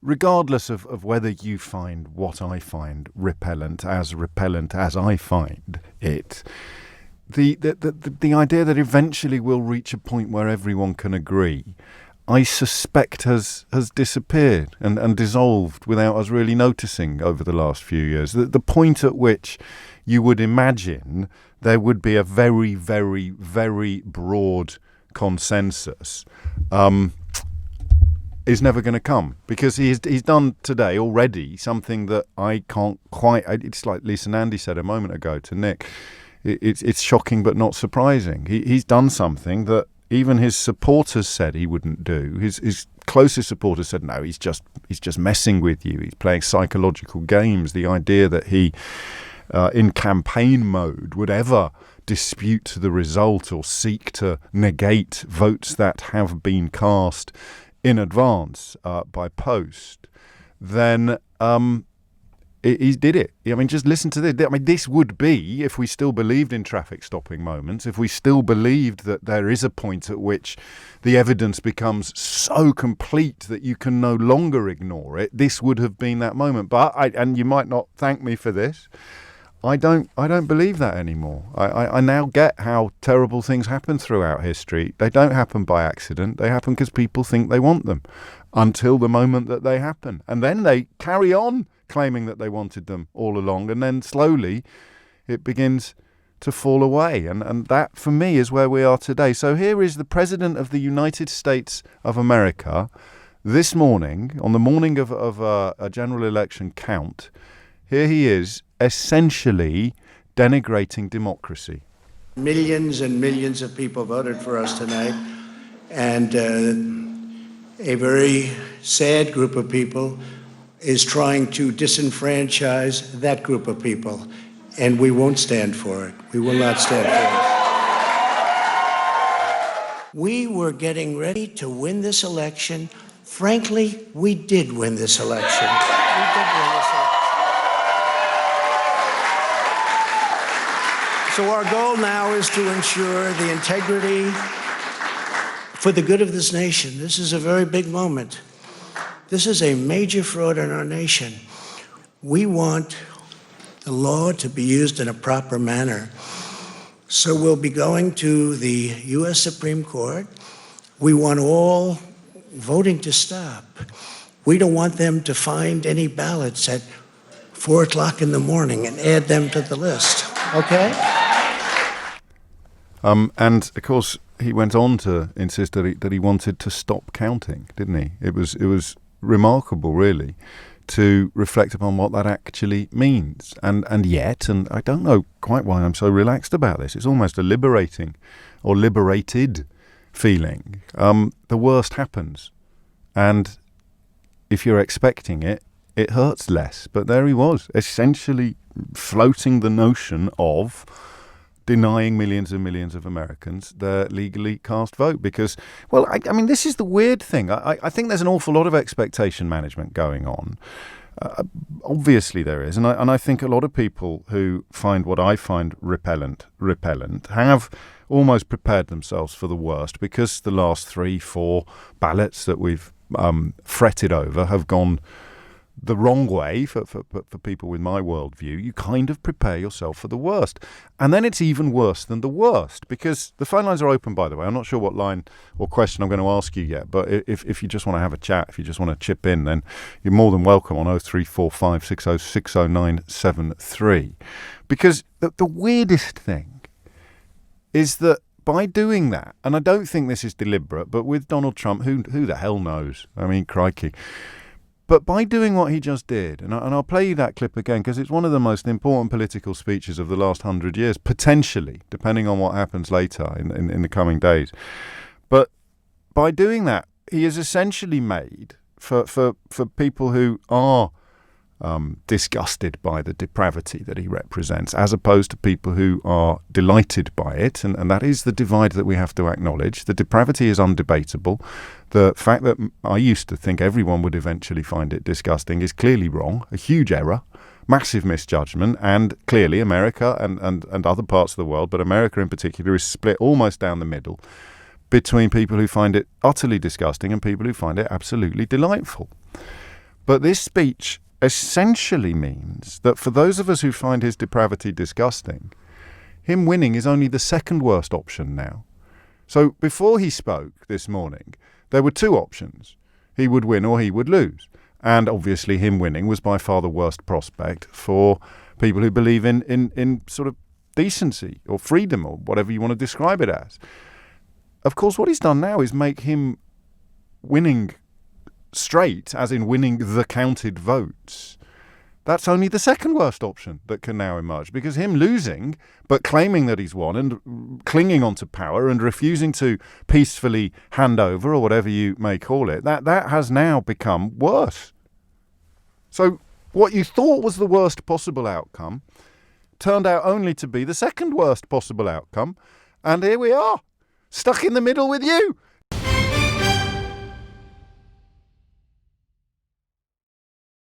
regardless of whether you find what I find repellent as I find it, the idea that eventually we'll reach a point where everyone can agree, I suspect has disappeared and dissolved without us really noticing over the last few years. The point at which you would imagine there would be a very, very, very broad consensus is never going to come, because he's done today already something that I can't quite. It's like Lisa Nandy said a moment ago to Nick. It's shocking but not surprising. He's done something that even his supporters said he wouldn't do. His closest supporters said, no, he's just messing with you. He's playing psychological games. The idea that he, in campaign mode, would ever dispute the result or seek to negate votes that have been cast in advance by post, then he did it. I mean, just listen to this. I mean, this would be, if we still believed in traffic stopping moments, if we still believed that there is a point at which the evidence becomes so complete that you can no longer ignore it, this would have been that moment. But and you might not thank me for this, I don't believe that anymore. I now get how terrible things happen throughout history. They don't happen by accident. They happen because people think they want them until the moment that they happen. And then they carry on claiming that they wanted them all along. And then slowly it begins to fall away. And that, for me, is where we are today. So here is the President of the United States of America this morning, on the morning of a general election count. Here he is, essentially denigrating democracy. Millions and millions of people voted for us tonight, and a very sad group of people is trying to disenfranchise that group of people, and we won't stand for it. We will not stand for it. We were getting ready to win this election. Frankly, we did win this election. So our goal now is to ensure the integrity for the good of this nation. This is a very big moment. This is a major fraud in our nation. We want the law to be used in a proper manner. So we'll be going to the U.S. Supreme Court. We want all voting to stop. We don't want them to find any ballots at 4 o'clock in the morning and add them to the list. Okay? And of course, he went on to insist that he wanted to stop counting, didn't he? It was remarkable, really, to reflect upon what that actually means. And yet, and I don't know quite why I'm so relaxed about this, it's almost a liberating or liberated feeling. The worst happens. And if you're expecting it, it hurts less. But there he was, essentially floating the notion of denying millions and millions of Americans their legally cast vote. Because, well, I mean, this is the weird thing. I think there's an awful lot of expectation management going on. Obviously there is. And I think a lot of people who find what I find repellent have almost prepared themselves for the worst, because the last 3-4 ballots that we've fretted over have gone the wrong way for people with my worldview. You kind of prepare yourself for the worst. And then it's even worse than the worst, because the phone lines are open, by the way. I'm not sure what line or question I'm going to ask you yet, but if you just want to have a chat, if you just want to chip in, then you're more than welcome on 0345 60 60973. Because the weirdest thing is that by doing that, and I don't think this is deliberate, but with Donald Trump, who the hell knows? I mean, crikey. But by doing what he just did, and I'll play you that clip again, because it's one of the most important political speeches of the last 100 years, potentially, depending on what happens later in the coming days. But by doing that, he has essentially made, for people who are disgusted by the depravity that he represents, as opposed to people who are delighted by it, and that is the divide that we have to acknowledge. The depravity is undebatable. The fact that I used to think everyone would eventually find it disgusting is clearly wrong, a huge error, massive misjudgment, and clearly America and other parts of the world, but America in particular, is split almost down the middle between people who find it utterly disgusting and people who find it absolutely delightful. But this speech essentially means that for those of us who find his depravity disgusting, him winning is only the second worst option now. So before he spoke this morning, there were two options. He would win or he would lose. And obviously him winning was by far the worst prospect for people who believe in sort of decency or freedom or whatever you want to describe it as. Of course, what he's done now is make him winning straight, as in winning the counted votes. That's only the second worst option that can now emerge, because him losing but claiming that he's won and clinging onto power and refusing to peacefully hand over, or whatever you may call it, that has now become worse. So what you thought was the worst possible outcome turned out only to be the second worst possible outcome, and here we are, stuck in the middle with you.